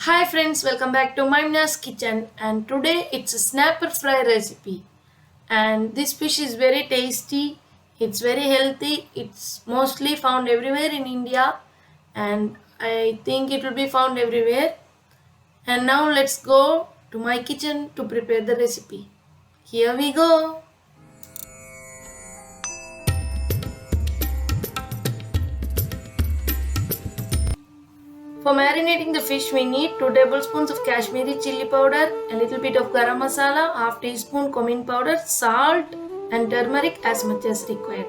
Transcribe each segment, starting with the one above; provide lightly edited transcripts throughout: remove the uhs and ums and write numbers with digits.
Hi friends, welcome back to Mymoonas kitchen, and today it's a snapper fry recipe. And this fish is very tasty, it's very healthy, it's mostly found everywhere in India, and I think it will be found everywhere. And now let's go to my kitchen to prepare the recipe. Here we go. For marinating the fish, we need 2 tablespoons of Kashmiri chili powder, a little bit of garam masala, half teaspoon cumin powder, salt and turmeric as much as required.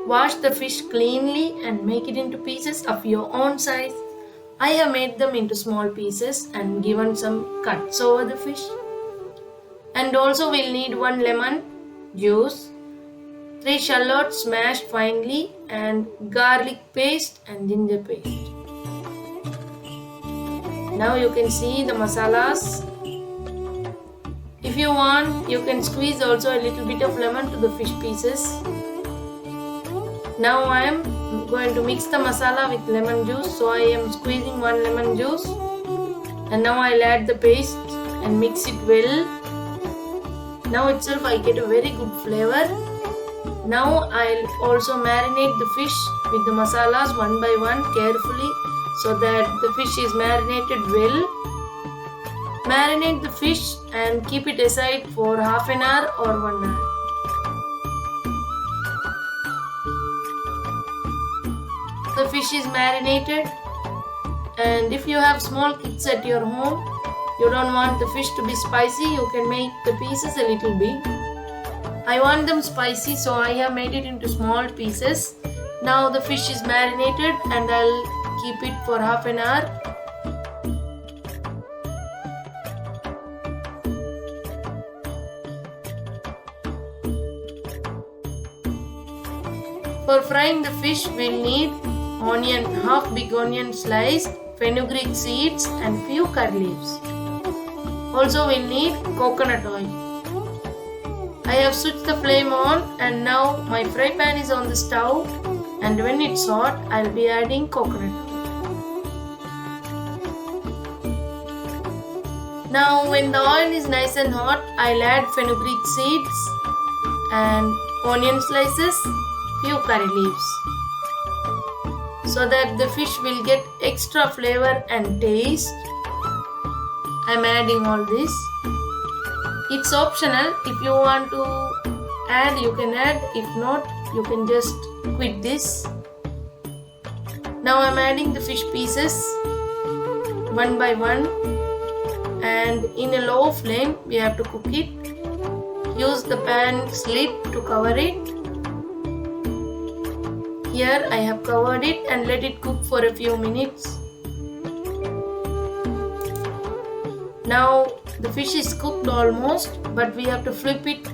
Wash the fish cleanly and make it into pieces of your own size. I have made them into small pieces and given some cuts over the fish. And also we'll need 1 lemon juice, 3 shallots smashed finely, and garlic paste and ginger paste. Now you can see the masalas. If you want, you can squeeze also a little bit of lemon to the fish pieces. Now I am going to mix the masala with lemon juice. So I am squeezing 1 lemon juice. And now I'll add the paste and mix it well. Now itself I get a very good flavor. Now I'll also marinate the fish with the masalas one by one carefully, so that the fish is marinated well. Marinate the fish and keep it aside for half an hour or 1 hour. The fish is marinated, and if you have small kids at your home, you don't want the fish to be spicy, you can make the pieces a little big. I want them spicy, so I have made it into small pieces. Now the fish is marinated and I'll keep it for half an hour. For frying the fish, we'll need onion, half big onion sliced, fenugreek seeds and few curry leaves. Also we'll need coconut oil. I have switched the flame on, and now my fry pan is on the stove, and when it's hot, I'll be adding coconut oil. Now when the oil is nice and hot, I'll add fenugreek seeds and onion slices, few curry leaves, so that the fish will get extra flavor and taste. I'm adding all this. It's optional. If you want to add, you can add. If not, you can just quit this. Now I'm adding the fish pieces one by one, and in a low flame we have to cook it. Use the pan lid to cover it. Here I have covered it and let it cook for a few minutes. Now the fish is cooked almost, but we have to flip it.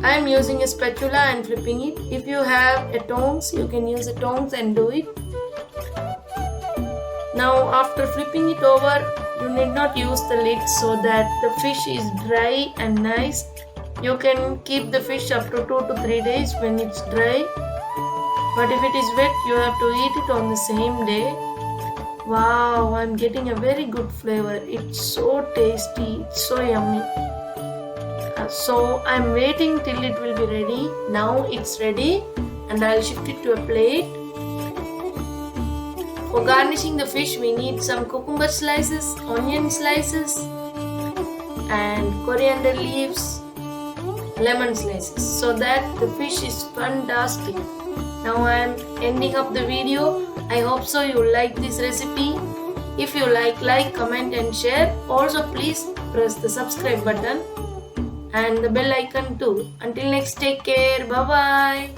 I am using a spatula and flipping it. If you have a tongs, you can use a tongs and do it. Now after flipping it over, you need not use the lid, so that the fish is dry and nice. You can keep the fish up to 2 to 3 days when it's dry. But if it is wet, you have to eat it on the same day. Wow, I'm getting a very good flavor. It's so tasty, it's so yummy. So I'm waiting till it will be ready. Now it's ready, and I'll shift it to a plate. For garnishing the fish, we need some cucumber slices, onion slices, and coriander leaves, lemon slices, so that the fish is fantastic. Now I am ending up the video. I hope so you like this recipe. If you like, comment and share. Also please press the subscribe button and the bell icon too. Until next, take care. Bye bye.